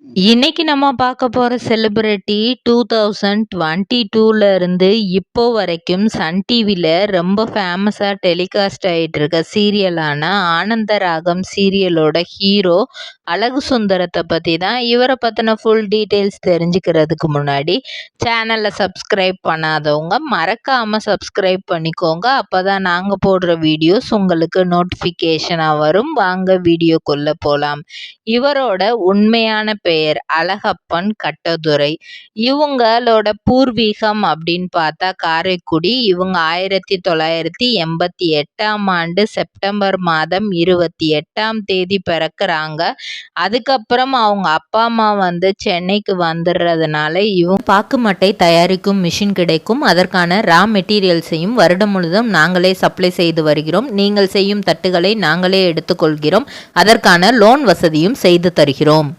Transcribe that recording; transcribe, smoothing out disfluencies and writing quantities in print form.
இன்னைக்கு நம்ம பார்க்க போற செலிபிரிட்டி 2022ல இருந்து இப்போ வரைக்கும் சன் டிவில ரொம்ப ஃபேமஸா டெலிகாஸ்ட் ஆயிட்டு இருக்க சீரியலான ஆனந்த ராகம் சீரியலோட ஹீரோ அழகு சுந்தரத்தை பத்தி தான். இவரை பத்தின ஃபுல் டீட்டெயில்ஸ் தெரிஞ்சுக்கிறதுக்கு முன்னாடி சேனலை சப்ஸ்கிரைப் பண்ணாதவங்க மறக்காம சப்ஸ்கிரைப் பண்ணிக்கோங்க. அப்பதான் நாங்க போடுற வீடியோஸ் உங்களுக்கு நோட்டிஃபிகேஷனா வரும். வாங்க வீடியோக்குள்ள போலாம். இவரோட உண்மையான பெயர் அழகப்பன் கட்டதுரை. இவங்களோட பூர்வீகம் அப்படின்னு பார்த்தா காரைக்குடி. இவங்க 1988ஆம் ஆண்டு செப்டம்பர் மாதம் 28ஆம் தேதி பிறக்குறாங்க. அதுக்கப்புறம் அவங்க அப்பா அம்மா சென்னைக்கு வந்துடுறதுனால இவங்க பாக்கு மட்டை தயாரிக்கும் மிஷின் கிடைக்கும். அதற்கான ரா மெட்டீரியல்ஸையும் வருடம் முழுவதும் நாங்களே சப்ளை செய்து வருகிறோம். நீங்கள் செய்யும் தட்டுகளை நாங்களே எடுத்துக்கொள்கிறோம். அதற்கான லோன் வசதியும் செய்து தருகிறோம்.